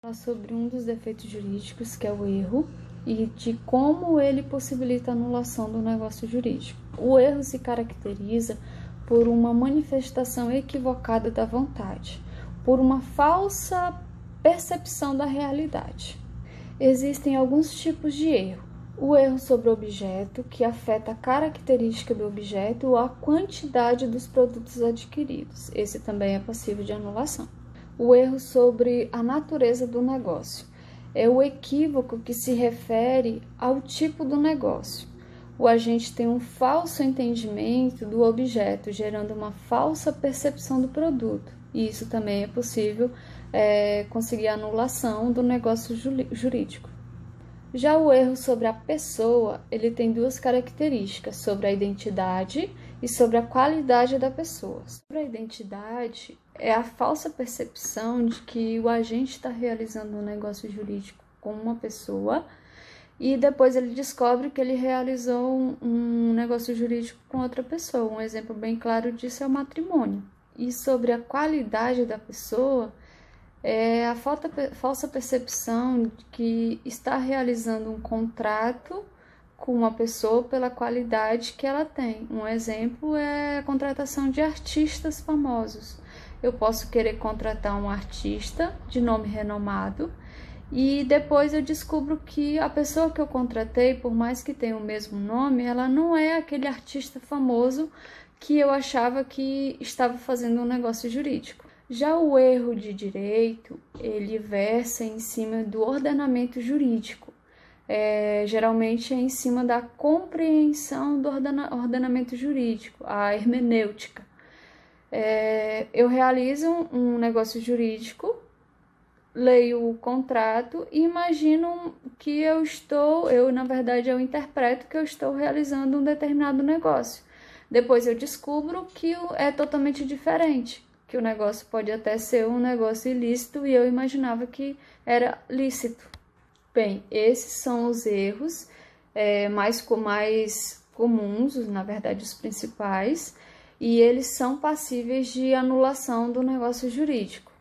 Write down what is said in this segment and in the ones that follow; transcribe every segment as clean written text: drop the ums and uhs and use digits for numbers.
Falar sobre um dos defeitos jurídicos, que é o erro, e de como ele possibilita a anulação do negócio jurídico. O erro se caracteriza por uma manifestação equivocada da vontade, por uma falsa percepção da realidade. Existem alguns tipos de erro. O erro sobre o objeto, que afeta a característica do objeto ou a quantidade dos produtos adquiridos. Esse também é passível de anulação. O erro sobre a natureza do negócio. É o equívoco que se refere ao tipo do negócio. O agente tem um falso entendimento do objeto, gerando uma falsa percepção do produto. E isso também é possível conseguir a anulação do negócio jurídico. Já o erro sobre a pessoa, ele tem duas características, sobre a identidade e sobre a qualidade da pessoa. Sobre a identidade, é a falsa percepção de que o agente está realizando um negócio jurídico com uma pessoa e depois ele descobre que ele realizou um negócio jurídico com outra pessoa. Um exemplo bem claro disso é o matrimônio. E sobre a qualidade da pessoa, é a falsa percepção de que está realizando um contrato com uma pessoa pela qualidade que ela tem. Um exemplo é a contratação de artistas famosos. Eu posso querer contratar um artista de nome renomado e depois eu descubro que a pessoa que eu contratei, por mais que tenha o mesmo nome, ela não é aquele artista famoso que eu achava que estava fazendo um negócio jurídico. Já o erro de direito, ele versa em cima do ordenamento jurídico. Geralmente é em cima da compreensão do ordenamento jurídico, a hermenêutica. Eu realizo um negócio jurídico, leio o contrato e imagino que eu interpreto que eu estou realizando um determinado negócio. Depois eu descubro que é totalmente diferente, que o negócio pode até ser um negócio ilícito e eu imaginava que era lícito. Bem, esses são os erros mais comuns, na verdade os principais, e eles são passíveis de anulação do negócio jurídico.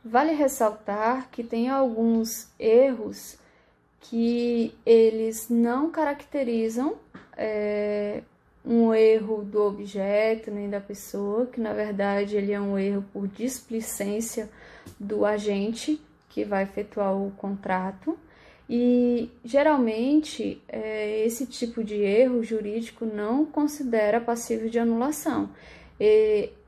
Vale ressaltar que tem alguns erros que eles não caracterizam um erro do objeto nem da pessoa, que na verdade ele é um erro por displicência do agente que vai efetuar o contrato. E geralmente esse tipo de erro jurídico não considera passível de anulação.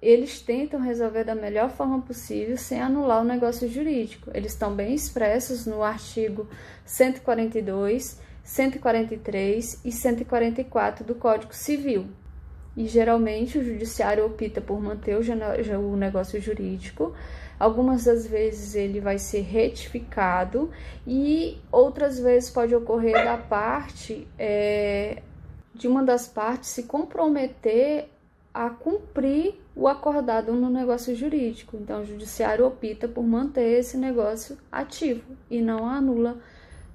Eles tentam resolver da melhor forma possível sem anular o negócio jurídico. Eles estão bem expressos no artigo 142, 143 e 144 do Código Civil. E geralmente o judiciário opta por manter o negócio jurídico. Algumas das vezes ele vai ser retificado e outras vezes pode ocorrer de uma das partes se comprometer a cumprir o acordado no negócio jurídico. Então o judiciário opta por manter esse negócio ativo e não anula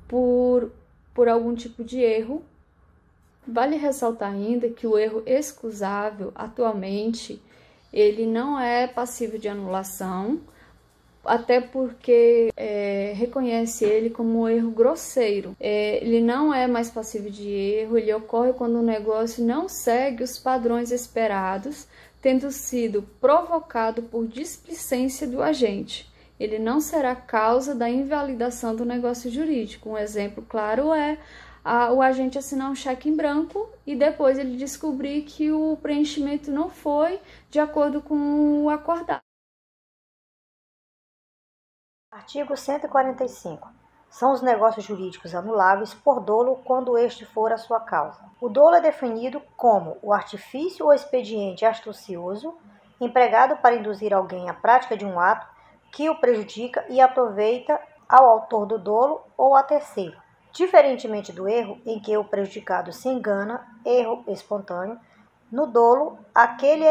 por algum tipo de erro. Vale ressaltar ainda que o erro excusável, atualmente, ele não é passível de anulação, até porque reconhece ele como um erro grosseiro. Ele não é mais passível de erro, ele ocorre quando o negócio não segue os padrões esperados, tendo sido provocado por displicência do agente. Ele não será causa da invalidação do negócio jurídico. Um exemplo claro é o agente assinar um cheque em branco e depois ele descobrir que o preenchimento não foi de acordo com o acordado. Artigo 145. São os negócios jurídicos anuláveis por dolo quando este for a sua causa. O dolo é definido como o artifício ou expediente astucioso empregado para induzir alguém à prática de um ato que o prejudica e aproveita ao autor do dolo ou a terceiro. Diferentemente do erro, em que o prejudicado se engana, erro espontâneo, no dolo, aquele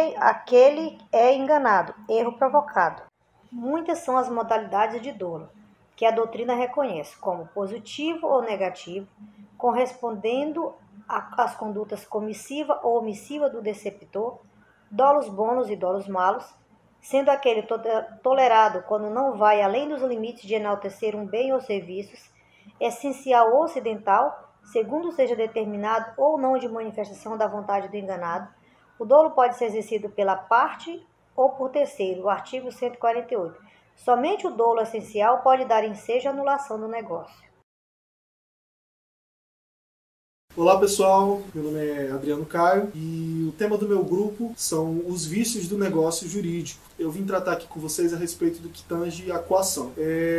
é enganado, erro provocado. Muitas são as modalidades de dolo, que a doutrina reconhece como positivo ou negativo, correspondendo às condutas comissiva ou omissiva do deceptor, dolos bônus e dolos malos, sendo aquele tolerado quando não vai além dos limites de enaltecer um bem ou serviços, essencial ou ocidental, segundo seja determinado ou não de manifestação da vontade do enganado. O dolo pode ser exercido pela parte ou por terceiro, o artigo 148. Somente o dolo essencial pode dar ensejo à anulação do negócio. Olá pessoal, meu nome é Adriano Caio e o tema do meu grupo são os vícios do negócio jurídico. Eu vim tratar aqui com vocês a respeito do que tange a coação.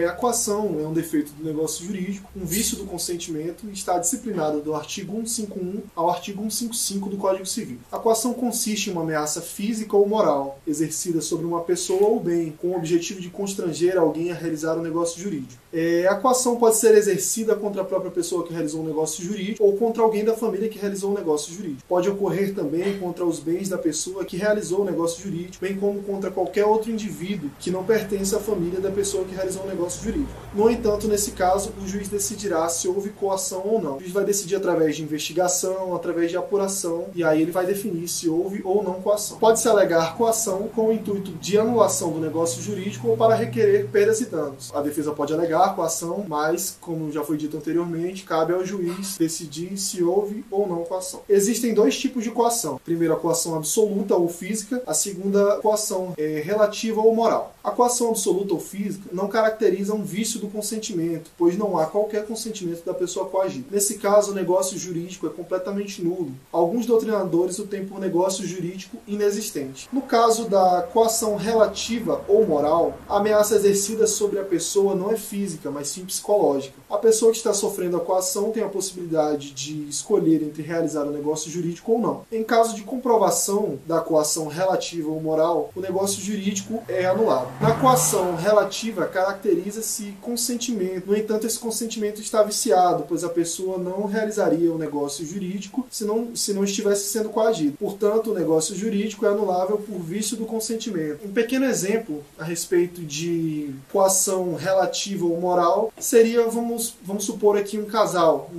A coação é um defeito do negócio jurídico, um vício do consentimento e está disciplinado do artigo 151 ao artigo 155 do Código Civil. A coação consiste em uma ameaça física ou moral, exercida sobre uma pessoa ou bem, com o objetivo de constranger alguém a realizar um negócio jurídico. A coação pode ser exercida contra a própria pessoa que realizou um negócio jurídico ou contra alguém da família que realizou um negócio jurídico. Pode ocorrer também contra os bens da pessoa que realizou o negócio jurídico, bem como contra qualquer outro indivíduo que não pertence à família da pessoa que realizou um negócio jurídico. No entanto, nesse caso, o juiz decidirá se houve coação ou não. O juiz vai decidir através de investigação, através de apuração, e aí ele vai definir se houve ou não coação. Pode-se alegar coação com o intuito de anulação do negócio jurídico ou para requerer perdas e danos. A defesa pode alegar coação, mas, como já foi dito anteriormente, cabe ao juiz decidir se houve ou não coação. Existem dois tipos de coação. Primeiro, a coação absoluta ou física. A segunda, coação relativa ou moral. A coação absoluta ou física não caracteriza um vício do consentimento, pois não há qualquer consentimento da pessoa coagida. Nesse caso, o negócio jurídico é completamente nulo. Alguns doutrinadores o têm por negócio jurídico inexistente. No caso da coação relativa ou moral, a ameaça exercida sobre a pessoa não é física, mas sim psicológica. A pessoa que está sofrendo a coação tem a possibilidade de escolher entre realizar o negócio jurídico ou não. Em caso de comprovação da coação relativa ou moral, o negócio jurídico é anulado. Na coação relativa, caracteriza-se consentimento. No entanto, esse consentimento está viciado, pois a pessoa não realizaria o negócio jurídico se não estivesse sendo coagido. Portanto, o negócio jurídico é anulável por vício do consentimento. Um pequeno exemplo a respeito de coação relativa ou moral seria, vamos supor aqui um casal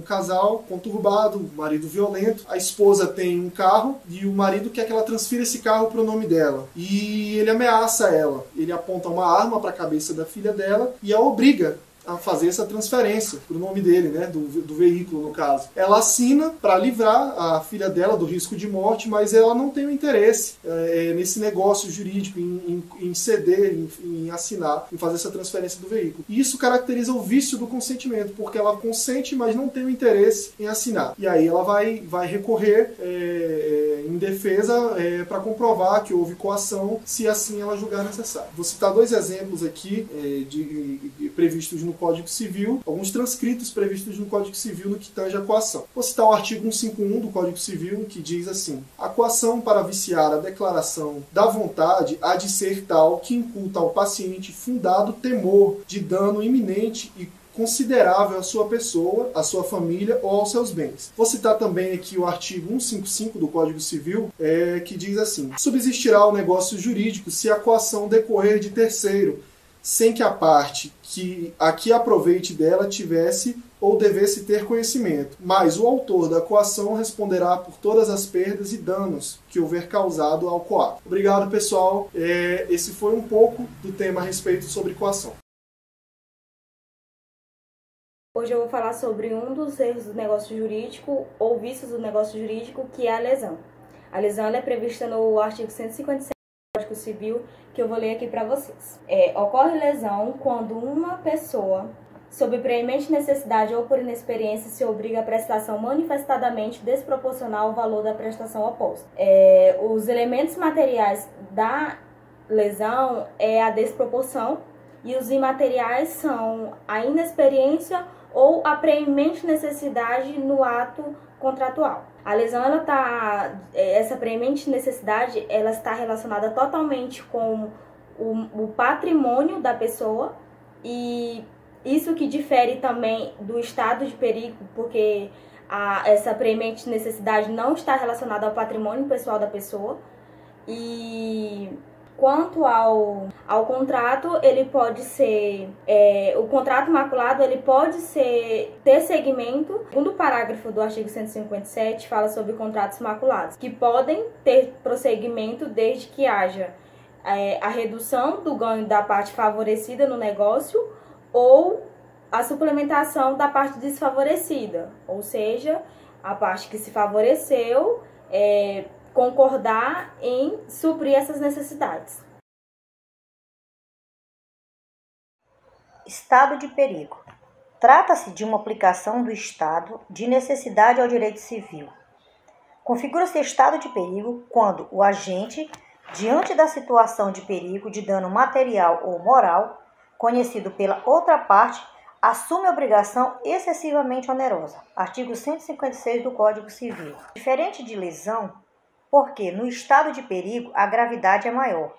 conturbado, marido violento, a esposa tem um carro e o marido quer que ela transfira esse carro para o nome dela. E ele ameaça ela. Ele aponta uma arma para a cabeça da filha dela e a obriga a fazer essa transferência para o nome dele, né, do veículo, no caso. Ela assina para livrar a filha dela do risco de morte, mas ela não tem o interesse nesse negócio jurídico, em ceder, em assinar, em fazer essa transferência do veículo. E isso caracteriza o vício do consentimento, porque ela consente, mas não tem o interesse em assinar. E aí ela vai recorrer em defesa para comprovar que houve coação, se assim ela julgar necessário. Vou citar dois exemplos aqui previstos no Código Civil, alguns transcritos previstos no Código Civil no que tange a coação. Vou citar o artigo 151 do Código Civil, que diz assim: a coação para viciar a declaração da vontade há de ser tal que incuta ao paciente fundado temor de dano iminente e considerável à sua pessoa, à sua família ou aos seus bens. Vou citar também aqui o artigo 155 do Código Civil, que diz assim: subsistirá o negócio jurídico se a coação decorrer de terceiro, sem que a parte que aqui aproveite dela tivesse ou devesse ter conhecimento, mas o autor da coação responderá por todas as perdas e danos que houver causado ao coato. Obrigado, pessoal. Esse foi um pouco do tema a respeito sobre coação. Hoje eu vou falar sobre um dos erros do negócio jurídico ou vícios do negócio jurídico, que é a lesão. A lesão é prevista no artigo 157 do Código Civil, que eu vou ler aqui para vocês. Ocorre lesão quando uma pessoa, sob preemente necessidade ou por inexperiência, se obriga à prestação manifestadamente desproporcional ao valor da prestação oposta. Os elementos materiais da lesão é a desproporção e os imateriais são a inexperiência ou a preemente necessidade no ato contratual. A lesão, essa preemente necessidade, ela está relacionada totalmente com o patrimônio da pessoa, e isso que difere também do estado de perigo, porque essa preemente necessidade não está relacionada ao patrimônio pessoal da pessoa. E quanto ao contrato, ele pode ser, o contrato maculado, ele pode ter segmento. O segundo parágrafo do artigo 157 fala sobre contratos maculados, que podem ter prosseguimento desde que haja a redução do ganho da parte favorecida no negócio ou a suplementação da parte desfavorecida, ou seja, a parte que se favoreceu concordar em suprir essas necessidades. Estado de perigo. Trata-se de uma aplicação do estado de necessidade ao direito civil. Configura-se estado de perigo quando o agente, diante da situação de perigo de dano material ou moral, conhecido pela outra parte, assume obrigação excessivamente onerosa. Artigo 156 do Código Civil. Diferente de lesão, porque no estado de perigo a gravidade é maior.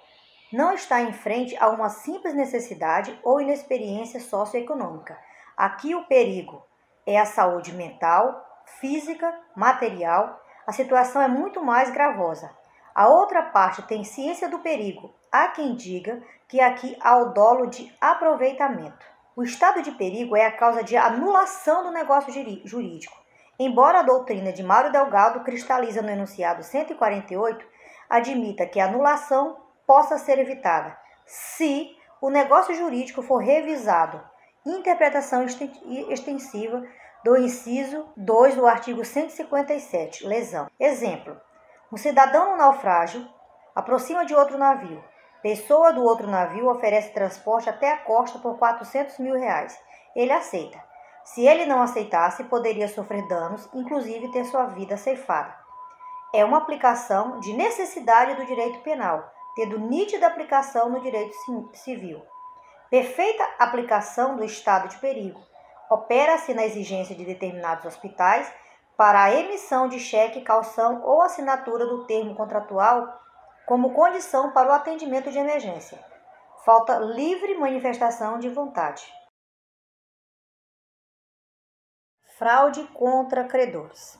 Não está em frente a uma simples necessidade ou inexperiência socioeconômica. Aqui o perigo é a saúde mental, física, material. A situação é muito mais gravosa. A outra parte tem ciência do perigo. Há quem diga que aqui há o dolo de aproveitamento. O estado de perigo é a causa de anulação do negócio jurídico. Embora a doutrina de Mário Delgado, cristaliza no enunciado 148, admita que a anulação possa ser evitada se o negócio jurídico for revisado. Interpretação extensiva do inciso 2 do artigo 157, lesão. Exemplo: um cidadão no naufrágio aproxima de outro navio. Pessoa do outro navio oferece transporte até a costa por R$400 mil. Ele aceita. Se ele não aceitasse, poderia sofrer danos, inclusive ter sua vida ceifada. É uma aplicação de necessidade do direito penal, tendo nítida aplicação no direito civil. Perfeita aplicação do estado de perigo. Opera-se na exigência de determinados hospitais para a emissão de cheque, caução ou assinatura do termo contratual como condição para o atendimento de emergência. Falta livre manifestação de vontade. Fraude contra credores.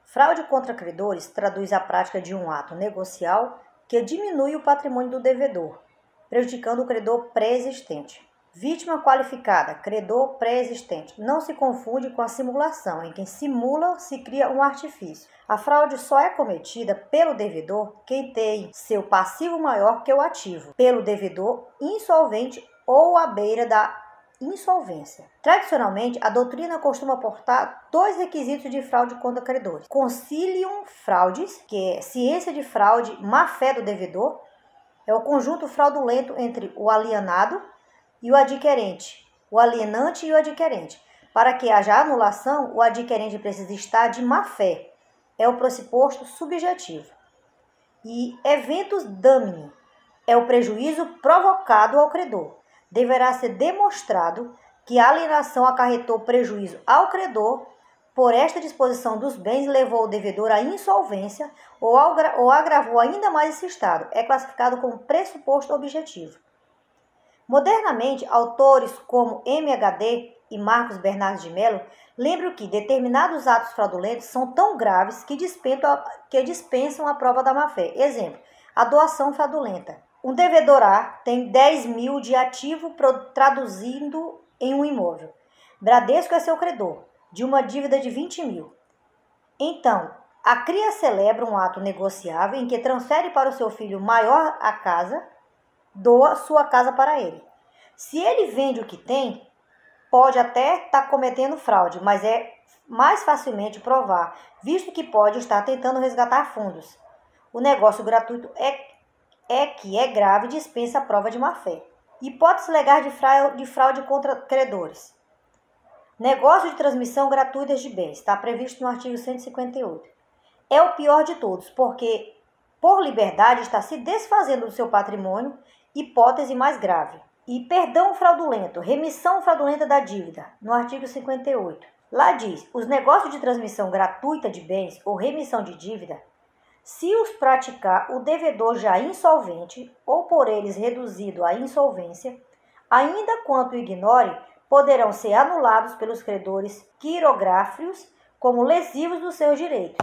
Fraude contra credores traduz a prática de um ato negocial que diminui o patrimônio do devedor, prejudicando o credor pré-existente. Vítima qualificada, credor pré-existente. Não se confunde com a simulação, em quem simula se cria um artifício. A fraude só é cometida pelo devedor quem tem seu passivo maior que o ativo, pelo devedor insolvente ou à beira da insolvência. Tradicionalmente, a doutrina costuma aportar dois requisitos de fraude contra credores: concilium fraudis, que é ciência de fraude, má-fé do devedor, é o conjunto fraudulento entre o alienado e o adquirente, o alienante e o adquirente. Para que haja anulação, o adquirente precisa estar de má-fé, é o pressuposto subjetivo. E eventus damni, é o prejuízo provocado ao credor. Deverá ser demonstrado que a alienação acarretou prejuízo ao credor, por esta disposição dos bens levou o devedor à insolvência ou agravou ainda mais esse estado. É classificado como pressuposto objetivo. Modernamente, autores como MHD e Marcos Bernardes de Mello lembram que determinados atos fraudulentos são tão graves que dispensam a prova da má-fé. Exemplo, a doação fraudulenta. Um devedor A tem 10 mil de ativo traduzindo em um imóvel. Bradesco é seu credor, de uma dívida de 20 mil. Então, a cria celebra um ato negociável em que transfere para o seu filho maior a casa, doa sua casa para ele. Se ele vende o que tem, pode até estar cometendo fraude, mas é mais facilmente provar, visto que pode estar tentando resgatar fundos. O negócio gratuito que é grave e dispensa a prova de má-fé. Hipótese legal de fraude contra credores. Negócio de transmissão gratuita de bens, está previsto no artigo 158. É o pior de todos, porque por liberdade está se desfazendo do seu patrimônio, hipótese mais grave. E perdão fraudulento, remissão fraudulenta da dívida, no artigo 58. Lá diz, os negócios de transmissão gratuita de bens ou remissão de dívida, se os praticar o devedor já insolvente ou por eles reduzido à insolvência, ainda quanto ignore, poderão ser anulados pelos credores quirográfios como lesivos dos seus direitos.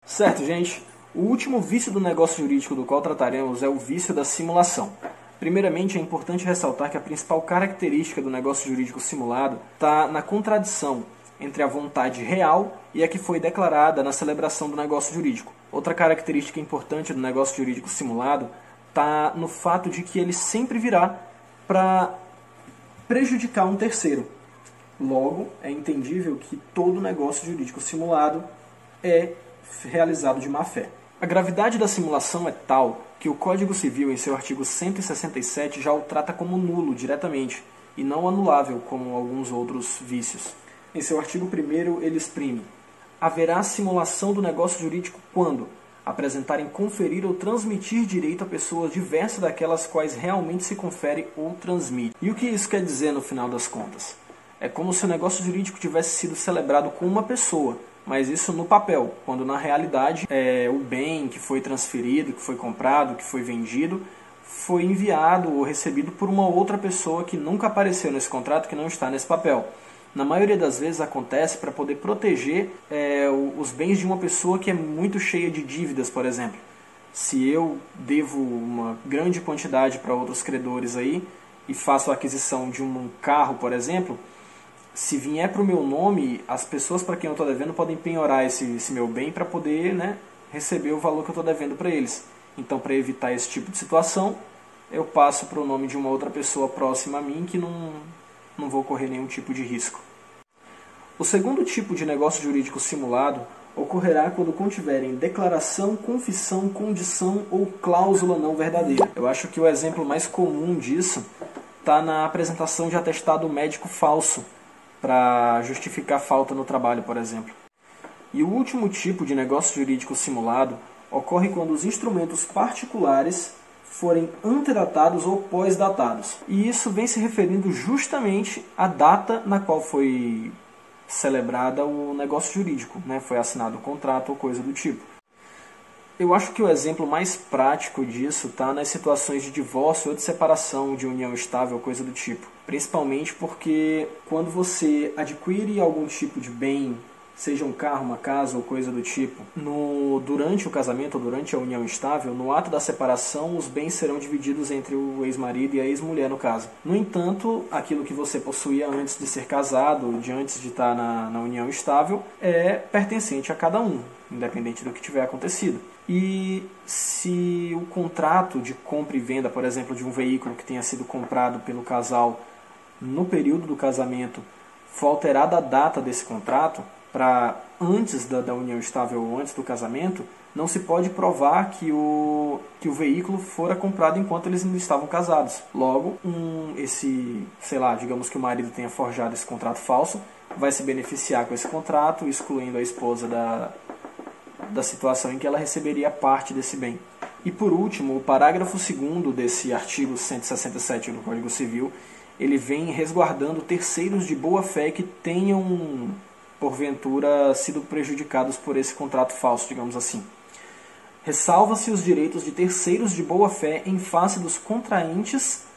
Certo, gente. O último vício do negócio jurídico do qual trataremos é o vício da simulação. Primeiramente, é importante ressaltar que a principal característica do negócio jurídico simulado está na contradição entre a vontade real e a que foi declarada na celebração do negócio jurídico. Outra característica importante do negócio jurídico simulado está no fato de que ele sempre virá para prejudicar um terceiro. Logo, é entendível que todo negócio jurídico simulado é realizado de má fé. A gravidade da simulação é tal que o Código Civil, em seu artigo 167, já o trata como nulo diretamente, e não anulável, como alguns outros vícios. Em seu artigo 1º, ele exprime: haverá simulação do negócio jurídico quando apresentarem conferir ou transmitir direito a pessoas diversas daquelas quais realmente se confere ou transmite. E o que isso quer dizer no final das contas? É como se o negócio jurídico tivesse sido celebrado com uma pessoa, mas isso no papel, quando na realidade o bem que foi transferido, que foi comprado, que foi vendido, foi enviado ou recebido por uma outra pessoa que nunca apareceu nesse contrato, que não está nesse papel. Na maioria das vezes acontece para poder proteger os bens de uma pessoa que é muito cheia de dívidas, por exemplo. Se eu devo uma grande quantidade para outros credores aí e faço a aquisição de um carro, por exemplo, se vier para o meu nome, as pessoas para quem eu estou devendo podem penhorar esse meu bem para poder, né, receber o valor que eu estou devendo para eles. Então, para evitar esse tipo de situação, eu passo para o nome de uma outra pessoa próxima a mim que não vou correr nenhum tipo de risco. O segundo tipo de negócio jurídico simulado ocorrerá quando contiverem declaração, confissão, condição ou cláusula não verdadeira. Eu acho que o exemplo mais comum disso está na apresentação de atestado médico falso, para justificar falta no trabalho, por exemplo. E o último tipo de negócio jurídico simulado ocorre quando os instrumentos particulares forem antedatados ou pós-datados. E isso vem se referindo justamente à data na qual foi celebrada o negócio jurídico, né? Foi assinado o contrato ou coisa do tipo. Eu acho que o exemplo mais prático disso está nas situações de divórcio ou de separação, de união estável, coisa do tipo. Principalmente porque quando você adquire algum tipo de bem, seja um carro, uma casa ou coisa do tipo, durante o casamento ou durante a união estável, no ato da separação, os bens serão divididos entre o ex-marido e a ex-mulher, no caso. No entanto, aquilo que você possuía antes de ser casado, antes de estar na união estável, é pertencente a cada um, independente do que tiver acontecido. E se o contrato de compra e venda, por exemplo, de um veículo que tenha sido comprado pelo casal no período do casamento, for alterada a data desse contrato para antes da união estável ou antes do casamento, não se pode provar que o veículo fora comprado enquanto eles ainda estavam casados. Logo, digamos que o marido tenha forjado esse contrato falso, vai se beneficiar com esse contrato, excluindo a esposa da situação em que ela receberia parte desse bem. E por último, o parágrafo 2º desse artigo 167 do Código Civil, ele vem resguardando terceiros de boa fé que tenham, porventura, sido prejudicados por esse contrato falso, digamos assim. Ressalva-se os direitos de terceiros de boa fé em face dos contraentes